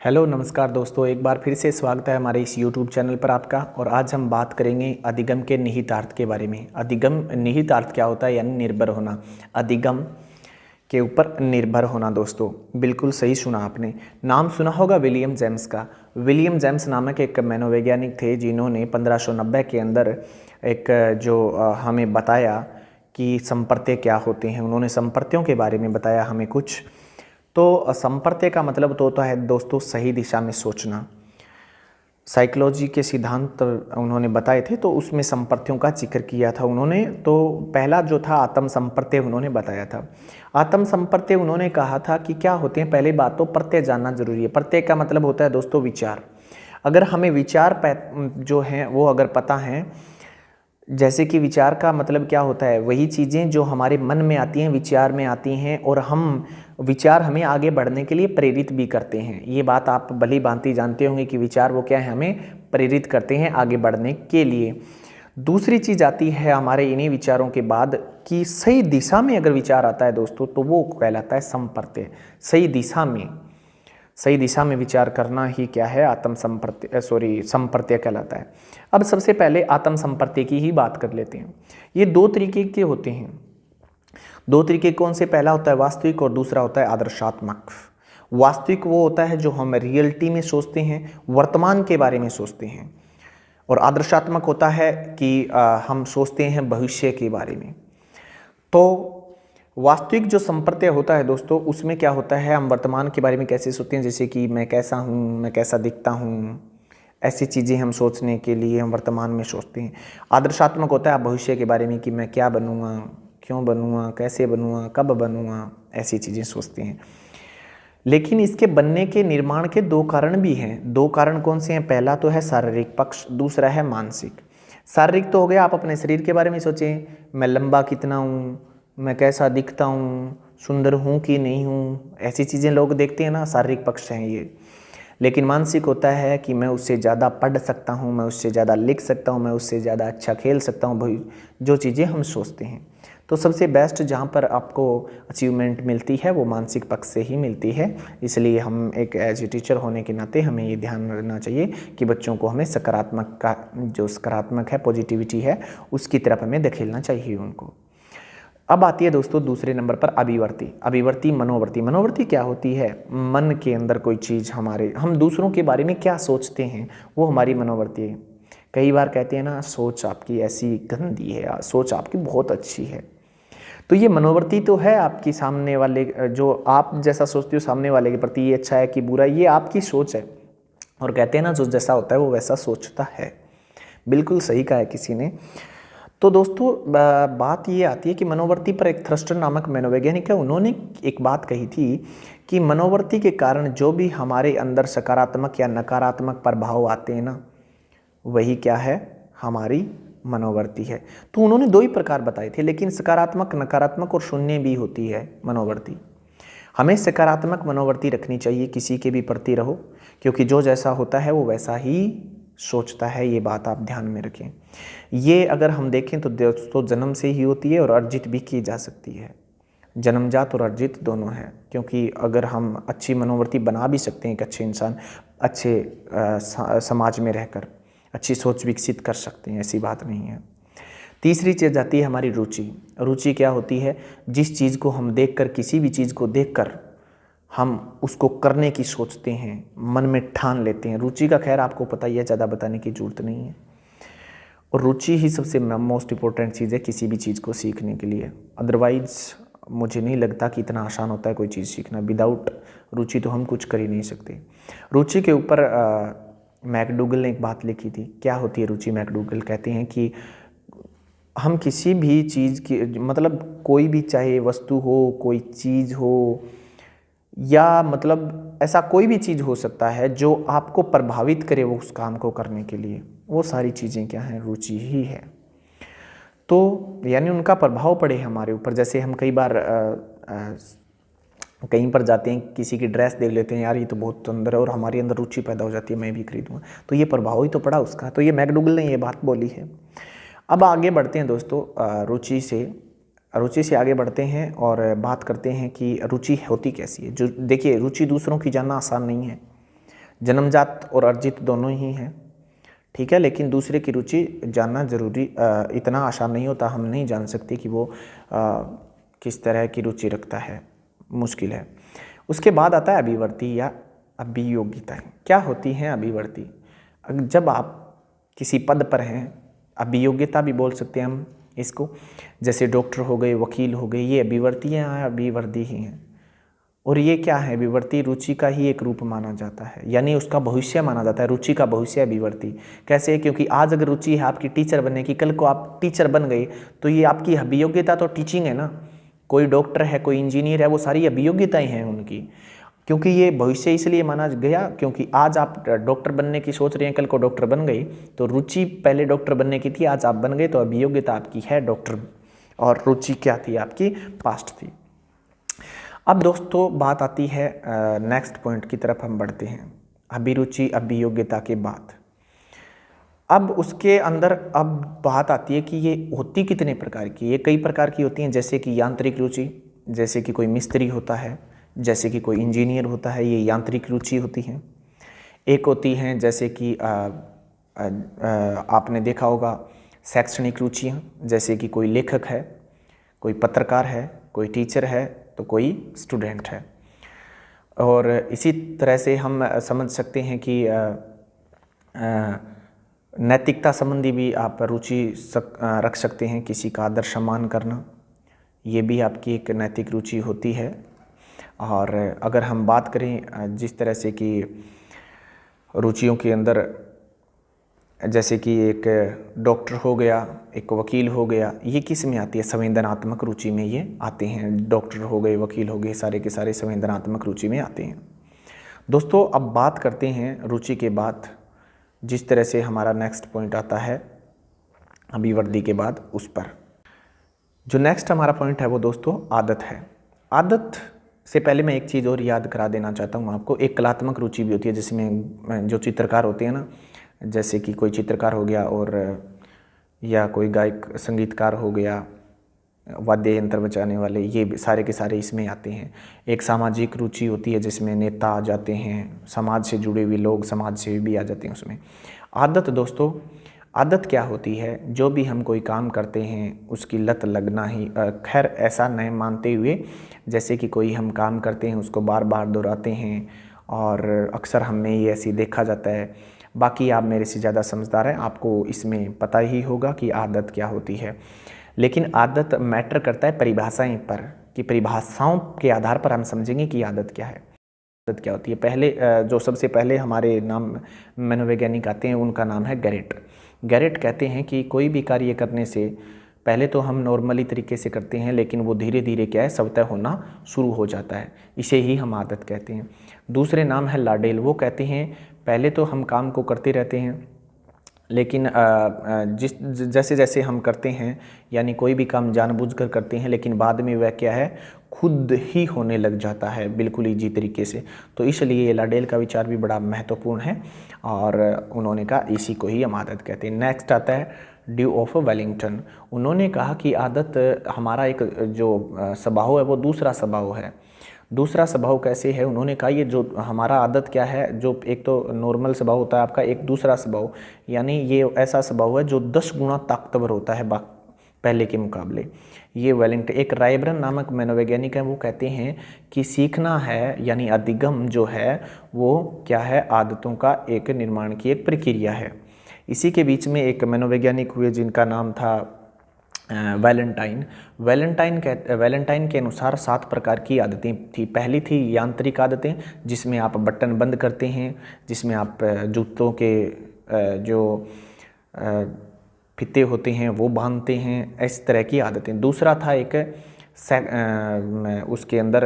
Hello नमस्कार दोस्तों, एक बार फिर से स्वागत है हमारे इस YouTube चैनल पर आपका। और आज हम बात करेंगे अधिगम के निहितार्थ के बारे में। अधिगम निहितार्थ क्या होता है, यानी निर्भर होना, अधिगम के ऊपर निर्भर होना। दोस्तों बिल्कुल सही सुना आपने। नाम सुना होगा विलियम जेम्स का। विलियम जेम्स नामक एक मनोवैज्ञानिक थे जिन्होंने 1590 के अंदर एक हमें बताया कि संप्रत्य क्या होते हैं। उन्होंने संप्रत्यों के बारे में बताया हमें कुछ। तो संप्रत्य का मतलब तो होता है दोस्तों सही दिशा में सोचना। साइकोलॉजी के सिद्धांत उन्होंने बताए थे, तो उसमें संप्रत्यों का जिक्र किया था उन्होंने। तो पहला जो था आत्म संप्रत्य उन्होंने बताया था। आत्म संप्रत्य उन्होंने कहा था कि क्या होते हैं। पहली बात तो प्रत्यय जानना जरूरी है। प्रत्यय का मतलब होता है दोस्तों विचार। अगर हमें विचार जो हैं वो अगर पता है, जैसे कि विचार का मतलब क्या होता है, वही चीज़ें जो हमारे मन में आती हैं विचार में आती हैं, और हम विचार हमें आगे बढ़ने के लिए प्रेरित भी करते हैं। ये बात आप भली भांति जानते होंगे कि विचार वो क्या है, हमें प्रेरित करते हैं आगे बढ़ने के लिए। दूसरी चीज़ आती है हमारे इन्हीं विचारों के बाद कि सही दिशा में अगर विचार आता है दोस्तों, तो वो कहलाता है संप्रत्य। सही दिशा में विचार करना ही क्या है, संप्रत्य कहलाता है। अब सबसे पहले आत्म संप्रत्य की ही बात कर लेते हैं। ये दो तरीके के होते हैं। दो तरीके कौन से? पहला होता है वास्तविक और दूसरा होता है आदर्शात्मक। वास्तविक वो होता है जो हम रियलिटी में सोचते हैं, वर्तमान के बारे में सोचते हैं। और आदर्शात्मक होता है कि हम सोचते हैं भविष्य के बारे में। तो वास्तविक जो संप्रत्य होता है दोस्तों, उसमें क्या होता है, हम वर्तमान के बारे में कैसे सोचते हैं, जैसे कि मैं कैसा हूँ, मैं कैसा दिखता हूँ, ऐसी चीज़ें हम सोचने के लिए हम वर्तमान में सोचते हैं। आदर्शात्मक होता है भविष्य के बारे में कि मैं क्या बनूँगा, क्यों बनूँगा, कैसे बनूँगा, कब बनूँगा, ऐसी चीज़ें सोचते हैं। लेकिन इसके बनने के निर्माण के दो कारण भी हैं। दो कारण कौन से हैं? पहला तो है शारीरिक पक्ष, दूसरा है मानसिक। शारीरिक तो हो गया, आप अपने शरीर के बारे में सोचें, मैं लंबा कितना हूँ, मैं कैसा दिखता हूँ, सुंदर हूँ कि नहीं हूँ, ऐसी चीज़ें लोग देखते हैं ना, शारीरिक पक्ष हैं ये। लेकिन मानसिक होता है कि मैं उससे ज़्यादा पढ़ सकता हूँ, मैं उससे ज़्यादा लिख सकता हूँ, मैं उससे ज़्यादा अच्छा खेल सकता हूँ, जो चीज़ें हम सोचते हैं। तो सबसे बेस्ट जहाँ पर आपको अचीवमेंट मिलती है वो मानसिक पक्ष से ही मिलती है। इसलिए हम एक एज ए टीचर होने के नाते हमें ये ध्यान रखना चाहिए कि बच्चों को हमें सकारात्मक का जो सकारात्मक है, पॉजिटिविटी है, उसकी तरफ हमें धकेलना चाहिए उनको। अब आती है दोस्तों दूसरे नंबर पर अभिवर्ती मनोवर्ती। मनोवर्ती क्या होती है? मन के अंदर कोई चीज़ हम दूसरों के बारे में क्या सोचते हैं, वो हमारी मनोवर्ती है। कई बार कहते हैं ना, सोच आपकी ऐसी गंदी है, सोच आपकी बहुत अच्छी है। तो ये मनोवर्ती तो है आपकी, सामने वाले जो आप जैसा सोचते हो सामने वाले के प्रति, ये अच्छा है कि बुरा, ये आपकी सोच है। और कहते हैं ना, जो जैसा होता है वो वैसा सोचता है। बिल्कुल सही कहा है किसी ने। तो दोस्तों बात ये आती है कि मनोवर्ती पर एक थ्रस्टर नामक मनोवैज्ञानिक है, उन्होंने एक बात कही थी कि मनोवर्ती के कारण जो भी हमारे अंदर सकारात्मक या नकारात्मक प्रभाव आते हैं ना, वही क्या है, हमारी मनोवर्ती है। तो उन्होंने दो ही प्रकार बताए थे, लेकिन सकारात्मक, नकारात्मक और शून्य भी होती है मनोवर्ती। हमें सकारात्मक मनोवर्ती रखनी चाहिए, किसी के भी प्रति रहो, क्योंकि जो जैसा होता है वो वैसा ही सोचता है। ये बात आप ध्यान में रखें। ये अगर हम देखें तो दोस्तों जन्म से ही होती है और अर्जित भी की जा सकती है। जन्मजात और अर्जित दोनों है, क्योंकि अगर हम अच्छी मनोवर्ती बना भी सकते हैं, एक अच्छे इंसान अच्छे समाज में रहकर अच्छी सोच विकसित कर सकते हैं, ऐसी बात नहीं है। तीसरी चीज़ आती है हमारी रुचि। रुचि क्या होती है? जिस चीज़ को हम देखकर, किसी भी चीज़ को देखकर हम उसको करने की सोचते हैं, मन में ठान लेते हैं। रुचि का खैर आपको पता ही है, ज़्यादा बताने की जरूरत नहीं है। और रुचि ही सबसे मोस्ट इम्पोर्टेंट चीज़ है किसी भी चीज़ को सीखने के लिए। अदरवाइज़ मुझे नहीं लगता कि इतना आसान होता है कोई चीज़ सीखना। विदाउट रुचि तो हम कुछ कर ही नहीं सकते। रुचि के ऊपर मैकडूगल ने एक बात लिखी थी। क्या होती है रुचि? मैकडूगल कहते हैं कि हम किसी भी चीज़ की, मतलब कोई भी, चाहे वस्तु हो, कोई चीज़ हो, या मतलब ऐसा कोई भी चीज़ हो सकता है जो आपको प्रभावित करे वो उस काम को करने के लिए, वो सारी चीज़ें क्या हैं? रुचि ही है। तो यानी उनका प्रभाव पड़े हमारे ऊपर। जैसे हम कई बार कहीं पर जाते हैं, किसी की ड्रेस देख लेते हैं, यार ये तो बहुत सुंदर है, और हमारे अंदर रुचि पैदा हो जाती है, मैं भी खरीदूँगा। तो ये प्रभाव ही तो पड़ा उसका। तो ये मैकडूगल ने ये बात बोली है। अब आगे बढ़ते हैं दोस्तों, रुचि से आगे बढ़ते हैं और बात करते हैं कि रुचि होती कैसी है। जो देखिए, रुचि दूसरों की जानना आसान नहीं है। जन्मजात और अर्जित दोनों ही हैं, ठीक है, लेकिन दूसरे की रुचि जानना ज़रूरी इतना आसान नहीं होता। हम नहीं जान सकते कि वो किस तरह की रुचि रखता है, मुश्किल है। उसके बाद आता है अभिवर्ती या अभियोग्यताएं। क्या होती हैं अभिवर्ती? जब आप किसी पद पर हैं, अभियोग्यता भी बोल सकते हैं हम इसको, जैसे डॉक्टर हो गए, वकील हो गए, ये अभिवर्ती हैं, अभिवर्ती ही हैं। और ये क्या है? अभिवर्ती रुचि का ही एक रूप माना जाता है, यानी उसका भविष्य माना जाता है। रुचि का भविष्य अभिवर्ती कैसे? क्योंकि आज अगर रुचि है आपकी टीचर बनने की, कल को आप टीचर बन गए तो ये आपकी अभियोग्यता तो टीचिंग है ना। कोई डॉक्टर है, कोई इंजीनियर है, वो सारी अभियोग्यताएं हैं उनकी, क्योंकि ये भविष्य इसलिए माना गया क्योंकि आज आप डॉक्टर बनने की सोच रहे हैं, कल को डॉक्टर बन गए तो रुचि पहले डॉक्टर बनने की थी, आज आप बन गए तो अभियोग्यता आपकी है डॉक्टर, और रुचि क्या थी आपकी? पास्ट थी। अब दोस्तों बात आती है नेक्स्ट पॉइंट की तरफ हम बढ़ते हैं, अभिरुचि अभियोग्यता के बाद। अब उसके अंदर अब बात आती है कि ये होती कितने प्रकार की? ये कई प्रकार की होती हैं, जैसे कि यांत्रिक रुचि, जैसे कि कोई मिस्त्री होता है, जैसे कि कोई इंजीनियर होता है, ये यांत्रिक रुचि होती हैं। एक होती हैं जैसे कि आपने देखा होगा शैक्षणिक रुचियाँ, जैसे कि कोई लेखक है, कोई पत्रकार है, कोई टीचर है, तो कोई स्टूडेंट है। और इसी तरह से हम समझ सकते हैं कि नैतिकता संबंधी भी आप रुचि रख सकते हैं, किसी का आदर सम्मान करना, ये भी आपकी एक नैतिक रुचि होती है। और अगर हम बात करें जिस तरह से कि रुचियों के अंदर, जैसे कि एक डॉक्टर हो गया, एक वकील हो गया, ये किस में आती है? संवेदनात्मक रुचि में ये आते हैं। डॉक्टर हो गए, वकील हो गए, सारे के सारे संवेदनात्मक रुचि में आते हैं। दोस्तों अब बात करते हैं रुचि के बाद, जिस तरह से हमारा नेक्स्ट पॉइंट आता है अभिवर्ती के बाद, उस पर जो नेक्स्ट हमारा पॉइंट है वो दोस्तों आदत है। आदत से पहले मैं एक चीज़ और याद करा देना चाहता हूँ आपको, एक कलात्मक रुचि भी होती है, जिसमें जो चित्रकार होते हैं ना, जैसे कि कोई चित्रकार हो गया और या कोई गायक संगीतकार हो गया, वाद्य यंत्र बजाने वाले, ये सारे के सारे इसमें आते हैं। एक सामाजिक रुचि होती है जिसमें नेता आ जाते हैं, समाज से जुड़े हुए लोग, समाज से भी आ जाते हैं उसमें। आदत दोस्तों, आदत क्या होती है? जो भी हम कोई काम करते हैं उसकी लत लगना ही, खैर ऐसा नहीं मानते हुए, जैसे कि कोई हम काम करते हैं उसको बार बार दोहराते हैं, और अक्सर हमें ये ऐसे देखा जाता है। बाकी आप मेरे से ज़्यादा समझदार हैं, आपको इसमें पता ही होगा कि आदत क्या होती है। लेकिन आदत मैटर करता है परिभाषाएं पर, कि परिभाषाओं के आधार पर हम समझेंगे कि आदत क्या है, आदत क्या होती है। पहले जो सबसे पहले हमारे नाम मनोवैज्ञानिक आते हैं, उनका नाम है गैरेट। गैरेट कहते हैं कि कोई भी कार्य करने से पहले तो हम नॉर्मली तरीके से करते हैं, लेकिन वो धीरे धीरे क्या है, स्वतः होना शुरू हो जाता है, इसे ही हम आदत कहते हैं। दूसरे नाम है लाडेल, वो कहते हैं पहले तो हम काम को करते रहते हैं, लेकिन जैसे जैसे हम करते हैं, यानी कोई भी काम जानबूझकर करते हैं, लेकिन बाद में वह क्या है, खुद ही होने लग जाता है बिल्कुल ईजी तरीके से। तो इसलिए लाडेल का विचार भी बड़ा महत्वपूर्ण है, और उन्होंने कहा इसी को ही हम आदत कहते हैं। नेक्स्ट आता है ड्यू ऑफ वेलिंगटन। उन्होंने कहा कि आदत हमारा एक जो स्वभाव है वो दूसरा स्वभाव है। दूसरा स्वभाव कैसे है? उन्होंने कहा ये जो हमारा आदत क्या है, जो एक तो नॉर्मल स्वभाव होता है आपका, एक दूसरा स्वभाव, यानी ये ऐसा स्वभाव है जो 10 गुना ताकतवर होता है पहले के मुकाबले। ये वेलिंगटन, एक रायबरन नामक मनोवैज्ञानिक है, वो कहते हैं कि सीखना है यानी अधिगम जो है वो क्या है, आदतों का एक निर्माण की एक प्रक्रिया है। इसी के बीच में एक मनोवैज्ञानिक हुए जिनका नाम था वैलेंटाइन। वैलेंटाइन के अनुसार 7 प्रकार की आदतें थी। पहली थी यांत्रिक आदतें, जिसमें आप बटन बंद करते हैं, जिसमें आप जूतों के जो फीते होते हैं वो बांधते हैं, इस तरह की आदतें। दूसरा था एक उसके अंदर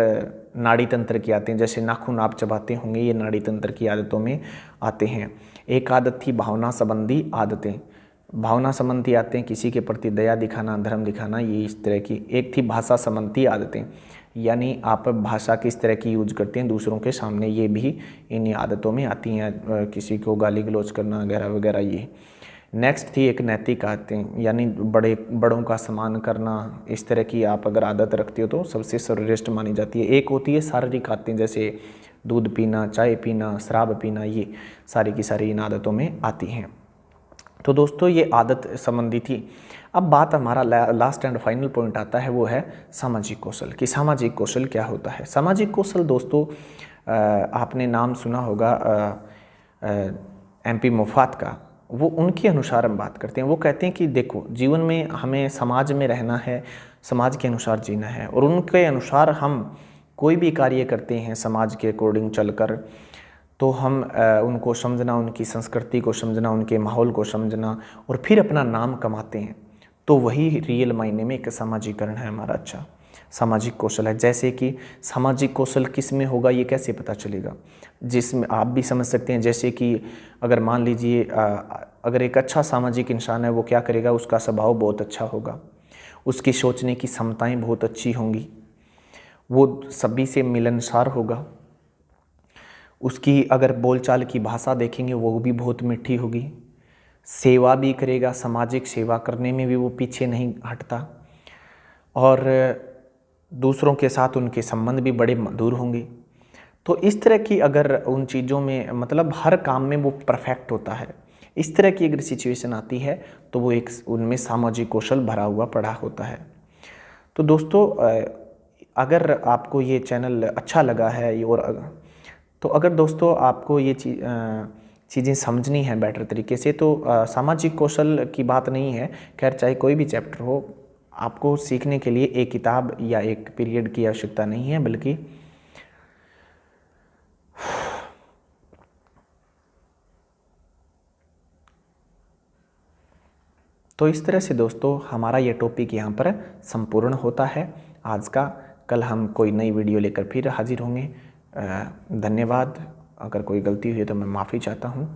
नाड़ी तंत्र की आदतें, जैसे नाखून आप चबाते होंगे, ये नाड़ी तंत्र की आदतों में आते हैं। एक आदत थी भावना संबंधी आदतें, भावना संबंधी आदतें, किसी के प्रति दया दिखाना, धर्म दिखाना, ये इस तरह की। एक थी भाषा संबंधी आदतें, यानी आप भाषा किस तरह की यूज करते हैं दूसरों के सामने, ये भी इन आदतों में आती हैं, किसी को गाली गलौज करना वगैरह वगैरह ये। नेक्स्ट थी एक नैतिक आदतें, यानी बड़ों का सम्मान करना, इस तरह की आप अगर आदत रखते हो तो सबसे श्रेष्ठ मानी जाती है। एक होती है शारीरिक आदतें, जैसे दूध पीना, चाय पीना, शराब पीना, ये सारी की सारी इन आदतों में आती हैं। तो दोस्तों ये आदत संबंधी थी। अब बात हमारा लास्ट एंड फाइनल पॉइंट आता है, वो है सामाजिक कौशल कि सामाजिक कौशल क्या होता है। सामाजिक कौशल दोस्तों आपने नाम सुना होगा MP मुफात का। वो उनके अनुसार हम बात करते हैं। वो कहते हैं कि देखो, जीवन में हमें समाज में रहना है, समाज के अनुसार जीना है, और उनके अनुसार हम कोई भी कार्य करते हैं समाज के अकॉर्डिंग चलकर, तो हम उनको समझना, उनकी संस्कृति को समझना, उनके माहौल को समझना, और फिर अपना नाम कमाते हैं, तो वही रियल मायने में एक सामाजिकरण है हमारा। अच्छा, सामाजिक कौशल है। जैसे कि सामाजिक कौशल किस में होगा, ये कैसे पता चलेगा? जिसमें आप भी समझ सकते हैं, जैसे कि अगर मान लीजिए अगर एक अच्छा सामाजिक इंसान है, वो क्या करेगा, उसका स्वभाव बहुत अच्छा होगा, उसकी सोचने की क्षमताएं बहुत अच्छी होंगी, वो सभी से मिलनसार होगा, उसकी अगर बोलचाल की भाषा देखेंगे वो भी बहुत मीठी होगी, सेवा भी करेगा, सामाजिक सेवा करने में भी वो पीछे नहीं हटता, और दूसरों के साथ उनके संबंध भी बड़े मधुर होंगे। तो इस तरह की अगर उन चीज़ों में, मतलब हर काम में वो परफेक्ट होता है, इस तरह की अगर सिचुएशन आती है तो वो एक उनमें सामाजिक कौशल भरा हुआ पड़ा होता है। तो दोस्तों अगर आपको ये चैनल अच्छा लगा है, और तो अगर दोस्तों आपको ये चीज़ें समझनी है बेटर तरीके से, तो सामाजिक कौशल की बात नहीं है, खैर चाहे कोई भी चैप्टर हो, आपको सीखने के लिए एक किताब या एक पीरियड की आवश्यकता नहीं है, बल्कि तो इस तरह से दोस्तों हमारा ये टॉपिक यहाँ पर संपूर्ण होता है आज का। कल हम कोई नई वीडियो लेकर फिर हाजिर होंगे। धन्यवाद। अगर कोई गलती हुई तो मैं माफ़ी चाहता हूँ।